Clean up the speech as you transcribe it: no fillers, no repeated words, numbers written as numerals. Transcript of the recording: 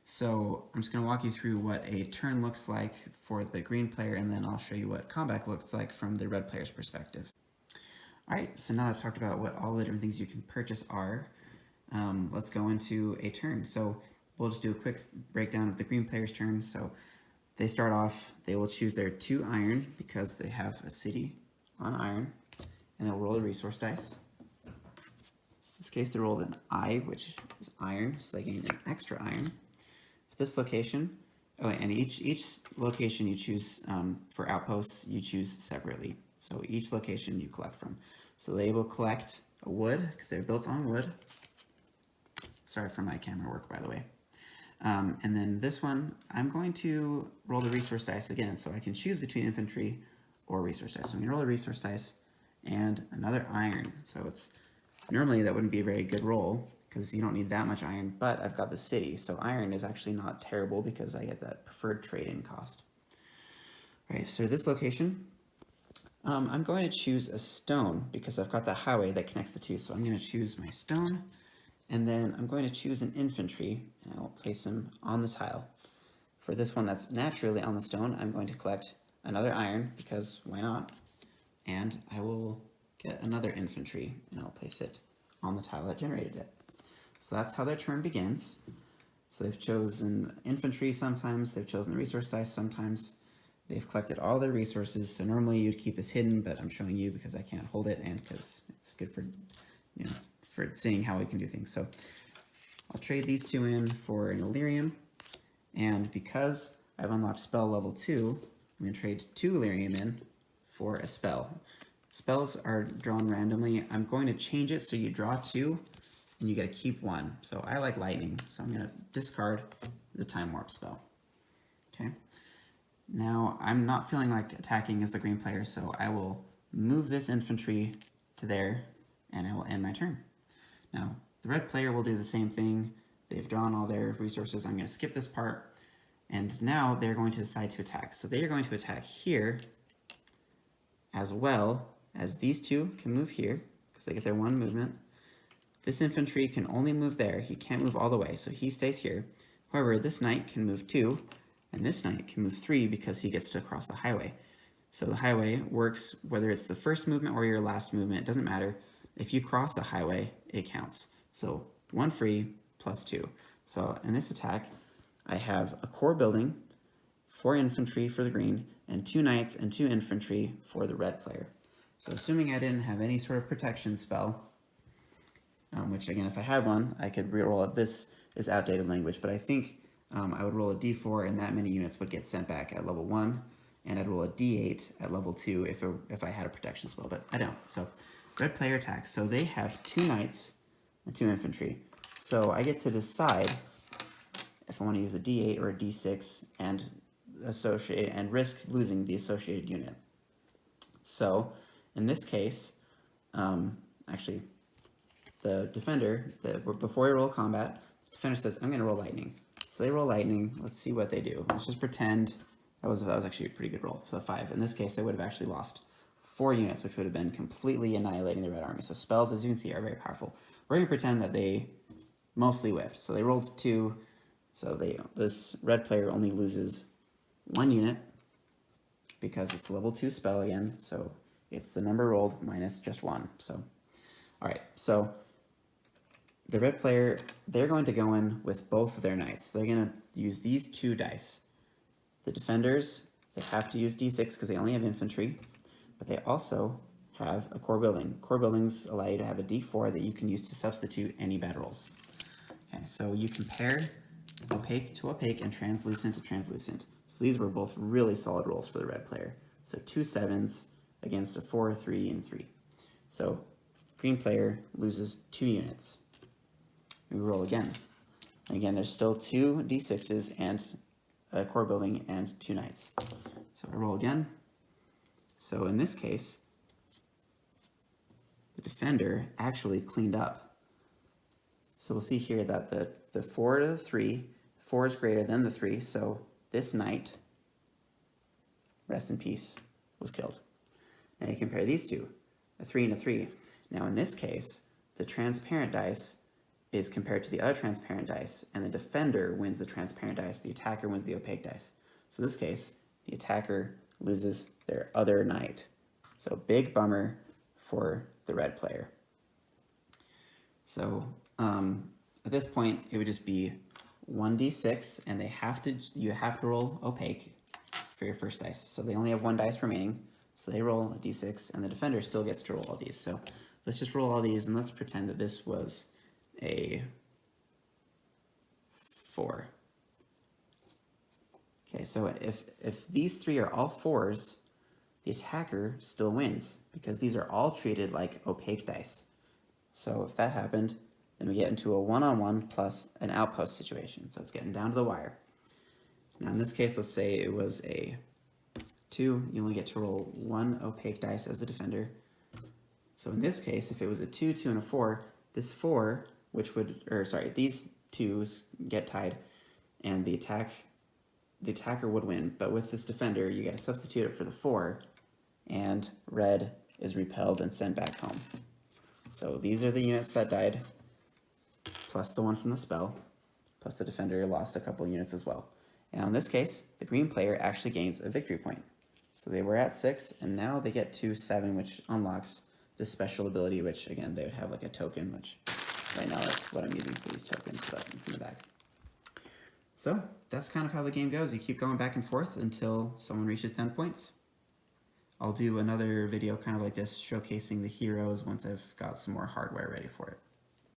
So I'm just going to walk you through what a turn looks like for the green player, and then I'll show you what combat looks like from the red player's perspective. Alright, so now I've talked about what all the different things you can purchase are, let's go into a turn. So we'll just do a quick breakdown of the green player's turn. So they start off, they will choose their 2 iron because they have a city on iron, and they'll roll a resource dice. In this case, they rolled an I, which is iron, so they gain an extra iron. For this location, and each location you choose for outposts, you choose separately. So each location you collect from. So they will collect a wood, because they're built on wood. Sorry for my camera work, by the way. And then this one, I'm going to roll the resource dice again, so I can choose between infantry or resource dice. So I'm going to roll a resource dice and another iron. So it's normally that wouldn't be a very good roll because you don't need that much iron, but I've got the city, so iron is actually not terrible because I get that preferred trade-in cost. All right, so this location, I'm going to choose a stone because I've got the highway that connects the two, so I'm going to choose my stone. And then I'm going to choose an infantry, and I will place him on the tile. For this one that's naturally on the stone, I'm going to collect another iron, because why not? And I will get another infantry, and I'll place it on the tile that generated it. So that's how their turn begins. So they've chosen infantry sometimes, they've chosen the resource dice sometimes. They've collected all their resources, so normally you'd keep this hidden, but I'm showing you because I can't hold it, and because it's good for, for seeing how we can do things. So I'll trade these 2 in for an Elyrium, and because I've unlocked spell level 2, I'm going to trade 2 Elyrium in for a spell. Spells are drawn randomly. I'm going to change it so you draw 2, and you get to keep 1. So I like lightning, so I'm going to discard the time warp spell. Okay. Now I'm not feeling like attacking as the green player, so I will move this infantry to there, and I will end my turn. Now, the red player will do the same thing. They've drawn all their resources. I'm going to skip this part. And now they're going to decide to attack. So they are going to attack here, as well as these 2 can move here, because they get their 1 movement. This infantry can only move there. He can't move all the way, so he stays here. However, this knight can move 2, and this knight can move 3 because he gets to cross the highway. So the highway works whether it's the first movement or your last movement. It doesn't matter. If you cross the highway, it counts. So 1 free plus 2. So in this attack, I have a core building, 4 infantry for the green, and 2 knights and 2 infantry for the red player. So assuming I didn't have any sort of protection spell, which again, if I had one, I could reroll it. This is outdated language, but I think I would roll a d4 and that many units would get sent back at level 1, and I'd roll a d8 at level 2 if I had a protection spell, but I don't. So red player attacks. So they have 2 knights and 2 infantry. So I get to decide if I want to use a d8 or a d6 and risk losing the associated unit. So in this case, actually, the defender, before I roll combat, the defender says, I'm going to roll lightning. So they roll lightning. Let's see what they do. Let's just pretend that was actually a pretty good roll. So 5. In this case, they would have actually lost 4 units, which would have been completely annihilating the red army. So spells, as you can see, are very powerful. We're going to pretend that they mostly whiffed. So they rolled 2. So this red player only loses 1 unit because it's level 2 spell again. So it's the number rolled minus just 1. So, all right. So the red player, they're going to go in with both of their knights. They're going to use these 2 dice. The defenders, they have to use d6 because they only have infantry, but they also have a core building. Core buildings allow you to have a d4 that you can use to substitute any bad rolls. Okay, so you compare opaque to opaque and translucent to translucent. So these were both really solid rolls for the red player. So 2 7s against a 4, 3, and 3. So green player loses 2 units. We roll again. Again, there's still 2 d6s and a core building and 2 knights. So I roll again. So in this case, the defender actually cleaned up. So we'll see here that the 4 to the 3, 4 is greater than the 3, so this knight, rest in peace, was killed. Now you compare these 2, a 3 and a 3. Now in this case, the transparent dice is compared to the other transparent dice, and the defender wins the transparent dice, the attacker wins the opaque dice. So in this case, the attacker loses their other knight. So big bummer for the red player. So at this point, it would just be 1d6, and you have to roll opaque for your first dice. So they only have one dice remaining, so they roll a d6, and the defender still gets to roll all these. So let's just roll all these, and let's pretend that this was a 4. Okay, so if these 3 are all 4s, the attacker still wins, because these are all treated like opaque dice. So if that happened, then we get into a 1-on-1 plus an outpost situation. So it's getting down to the wire. Now in this case, let's say it was a 2. You only get to roll 1 opaque dice as the defender. So in this case, if it was a 2, 2, and a 4, this 4, these 2s get tied, and the attacker would win. But with this defender, you got to substitute it for the 4, and red is repelled and sent back home. So these are the units that died, plus the one from the spell, plus the defender lost a couple units as well. And in this case, the green player actually gains a victory point. So they were at 6, and now they get to 7, which unlocks this special ability, which again, they would have like a token, which right now that's what I'm using for these tokens, but it's in the back. So that's kind of how the game goes. You keep going back and forth until someone reaches 10 points. I'll do another video kind of like this, showcasing the heroes once I've got some more hardware ready for it.